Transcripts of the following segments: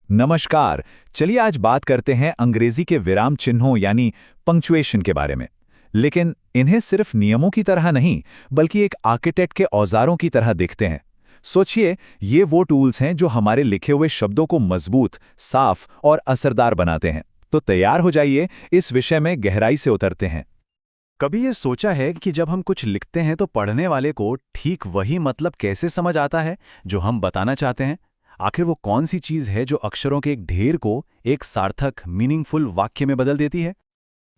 नमस्कार। चलिए आज बात करते हैं अंग्रेजी के विराम चिन्हों यानी पंक्चुएशन के बारे में। लेकिन इन्हें सिर्फ नियमों की तरह नहीं, बल्कि एक आर्किटेक्ट के औजारों की तरह देखते हैं। सोचिए, ये वो टूल्स हैं जो हमारे लिखे हुए शब्दों को मजबूत, साफ और असरदार बनाते हैं। तो तैयार हो जाइए, इस विषय में गहराई से उतरते हैं। कभी ये सोचा है कि जब हम कुछ लिखते हैं तो पढ़ने वाले को ठीक वही मतलब कैसे समझ आता है जो हम बताना चाहते हैं? आखिर वो कौन सी चीज़ है जो अक्षरों के एक ढेर को एक सार्थक मीनिंगफुल वाक्य में बदल देती है?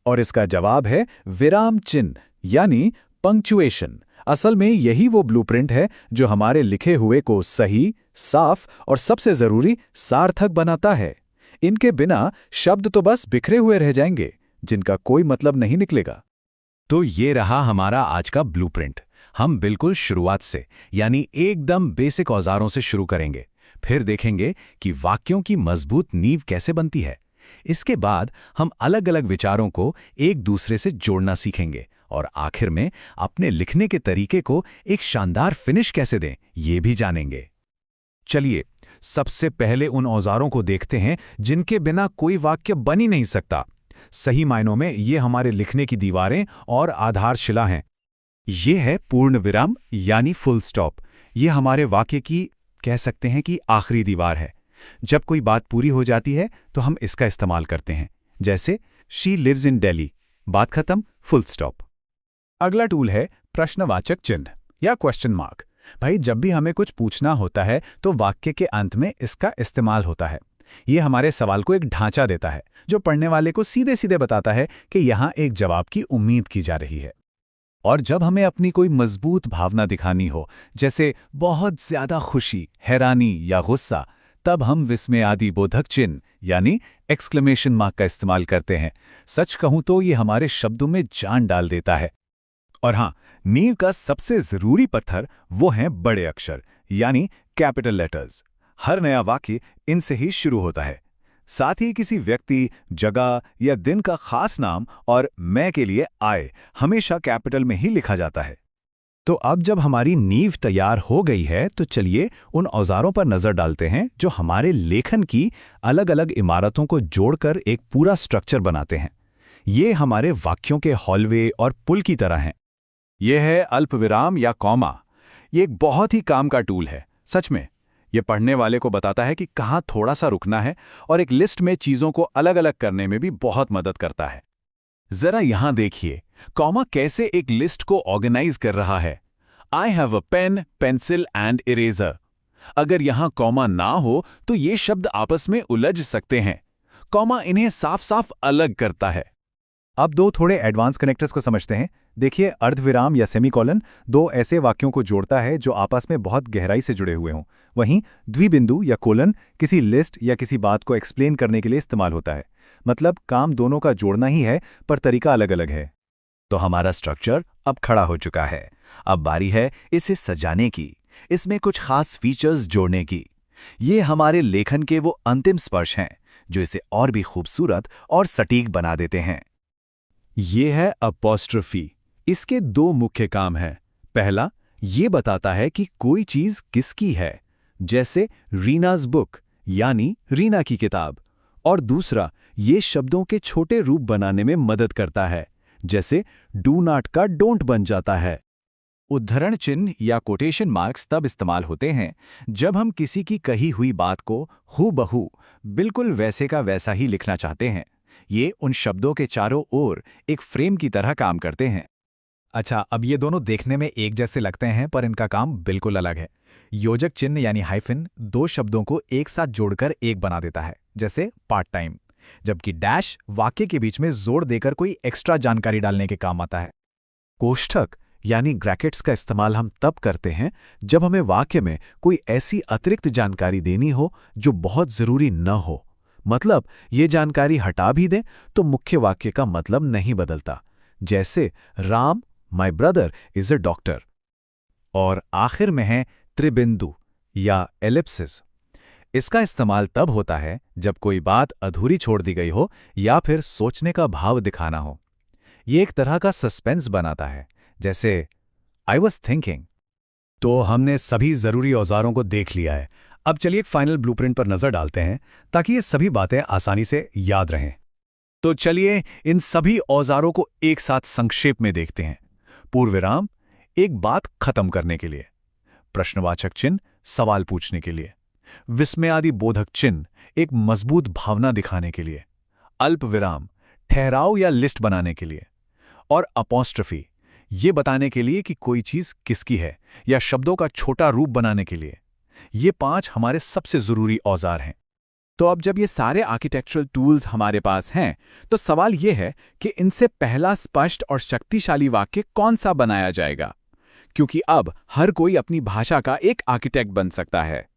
और इसका जवाब है विराम चिन्ह यानी पंक्चुएशन। असल में यही वो ब्लूप्रिंट है जो हमारे लिखे हुए को सही, साफ और सबसे जरूरी सार्थक बनाता है। इनके बिना शब्द तो बस बिखरे हुए रह जाएंगे, जिनका कोई मतलब नहीं निकलेगा। तो ये रहा हमारा आज का ब्लूप्रिंट। हम बिल्कुल शुरुआत से यानी एकदम बेसिक औजारों से शुरू करेंगे। फिर देखेंगे कि वाक्यों की मजबूत नींव कैसे बनती है। इसके बाद हम अलग अलग विचारों को एक दूसरे से जोड़ना सीखेंगे और आखिर में अपने लिखने के तरीके को एक शानदार फिनिश कैसे दें, ये भी जानेंगे। चलिए, सबसे पहले उन औजारों को देखते हैं जिनके बिना कोई वाक्य बन ही नहीं सकता। सही मायनों में ये हमारे लिखने की दीवारें और आधारशिला हैं। ये है पूर्ण विराम यानी फुल स्टॉप। ये हमारे वाक्य की कह सकते हैं कि आखिरी दीवार है। जब कोई बात पूरी हो जाती है तो हम इसका इस्तेमाल करते हैं, जैसे शी लिव्स इन दिल्ली, बात खत्म, फुल स्टॉप। अगला टूल है प्रश्नवाचक चिन्ह या क्वेश्चन मार्क। भाई, जब भी हमें कुछ पूछना होता है तो वाक्य के अंत में इसका इस्तेमाल होता है। ये हमारे सवाल को एक ढांचा देता है जो पढ़ने वाले को सीधे सीधे बताता है कि यहाँ एक जवाब की उम्मीद की जा रही है। और जब हमें अपनी कोई मजबूत भावना दिखानी हो, जैसे बहुत ज्यादा खुशी, हैरानी या गुस्सा, तब हम विस्मयादि बोधक चिन्ह यानी एक्सक्लेमेशन मार्क का इस्तेमाल करते हैं। सच कहूं तो ये हमारे शब्दों में जान डाल देता है। और हाँ, नींव का सबसे जरूरी पत्थर वो हैं बड़े अक्षर यानी कैपिटल लेटर्स। हर नया वाक्य इनसे ही शुरू होता है। साथ ही किसी व्यक्ति, जगह या दिन का खास नाम और मैं के लिए आए हमेशा कैपिटल में ही लिखा जाता है। तो अब जब हमारी नींव तैयार हो गई है तो चलिए उन औजारों पर नजर डालते हैं जो हमारे लेखन की अलग अलग इमारतों को जोड़कर एक पूरा स्ट्रक्चर बनाते हैं। ये हमारे वाक्यों के हॉलवे और पुल की तरह हैं। यह है अल्पविराम या कॉमा। ये एक बहुत ही काम का टूल है। सच में ये पढ़ने वाले को बताता है कि कहाँ थोड़ा सा रुकना है और एक लिस्ट में चीजों को अलग अलग करने में भी बहुत मदद करता है। जरा यहां देखिए, कॉमा कैसे एक लिस्ट को ऑर्गेनाइज कर रहा है। I have a pen, pencil and eraser. अगर यहां कॉमा ना हो तो ये शब्द आपस में उलझ सकते हैं। कॉमा इन्हें साफ साफ अलग करता है। अब दो थोड़े एडवांस कनेक्टर्स को समझते हैं। देखिए, अर्धविराम या सेमीकोलन दो ऐसे वाक्यों को जोड़ता है जो आपस में बहुत गहराई से जुड़े हुए हों। वहीं द्विबिंदु या कोलन किसी लिस्ट या किसी बात को एक्सप्लेन करने के लिए इस्तेमाल होता है। मतलब काम दोनों का जोड़ना ही है, पर तरीका अलग अलग है। तो हमारा स्ट्रक्चर अब खड़ा हो चुका है। अब बारी है इसे सजाने की, इसमें कुछ खास फीचर्स जोड़ने की। ये हमारे लेखन के वो अंतिम स्पर्श हैं जो इसे और भी खूबसूरत और सटीक बना देते हैं। ये है अपॉस्ट्रोफी। इसके दो मुख्य काम हैं। पहला, ये बताता है कि कोई चीज किसकी है, जैसे रीनाज बुक यानी रीना की किताब। और दूसरा, ये शब्दों के छोटे रूप बनाने में मदद करता है, जैसे डू नॉट का डोंट बन जाता है। उद्धरण चिन्ह या कोटेशन मार्क्स तब इस्तेमाल होते हैं जब हम किसी की कही हुई बात को हूबहू बिल्कुल वैसे का वैसा ही लिखना चाहते हैं। ये उन शब्दों के चारों ओर एक फ्रेम की तरह काम करते हैं। अच्छा, अब ये दोनों देखने में एक जैसे लगते हैं, पर इनका काम बिल्कुल अलग है। योजक चिन्ह यानी हाइफन दो शब्दों को एक साथ जोड़कर एक बना देता है, जैसे पार्ट टाइम। जबकि डैश वाक्य के बीच में जोड़ देकर कोई एक्स्ट्रा जानकारी डालने के काम आता है। कोष्ठक यानी ब्रैकेट्स का इस्तेमाल हम तब करते हैं जब हमें वाक्य में कोई ऐसी अतिरिक्त जानकारी देनी हो जो बहुत जरूरी न हो। मतलब ये जानकारी हटा भी दें तो मुख्य वाक्य का मतलब नहीं बदलता, जैसे Ram my brother is a doctor. और आखिर में है त्रिबिंदु या एलिप्सिस। इसका इस्तेमाल तब होता है जब कोई बात अधूरी छोड़ दी गई हो या फिर सोचने का भाव दिखाना हो। ये एक तरह का सस्पेंस बनाता है, जैसे आई वॉज थिंकिंग। तो हमने सभी जरूरी औजारों को देख लिया है। अब चलिए एक फाइनल ब्लूप्रिंट पर नजर डालते हैं ताकि ये सभी बातें आसानी से याद रहें। तो चलिए इन सभी औजारों को एक साथ संक्षेप में देखते हैं। पूर्वविराम एक बात खत्म करने के लिए, प्रश्नवाचक चिन्ह सवाल पूछने के लिए, विस्मयादि बोधक चिन्ह एक मजबूत भावना दिखाने के लिए, अल्प विराम ठहराव या लिस्ट बनाने के लिए, और अपॉस्ट्रफी ये बताने के लिए कि कोई चीज किसकी है या शब्दों का छोटा रूप बनाने के लिए। ये 5 हमारे सबसे जरूरी औजार हैं। तो अब जब ये सारे आर्किटेक्चरल टूल्स हमारे पास हैं, तो सवाल ये है कि इनसे पहला स्पष्ट और शक्तिशाली वाक्य कौन सा बनाया जाएगा? क्योंकि अब हर कोई अपनी भाषा का एक आर्किटेक्ट बन सकता है।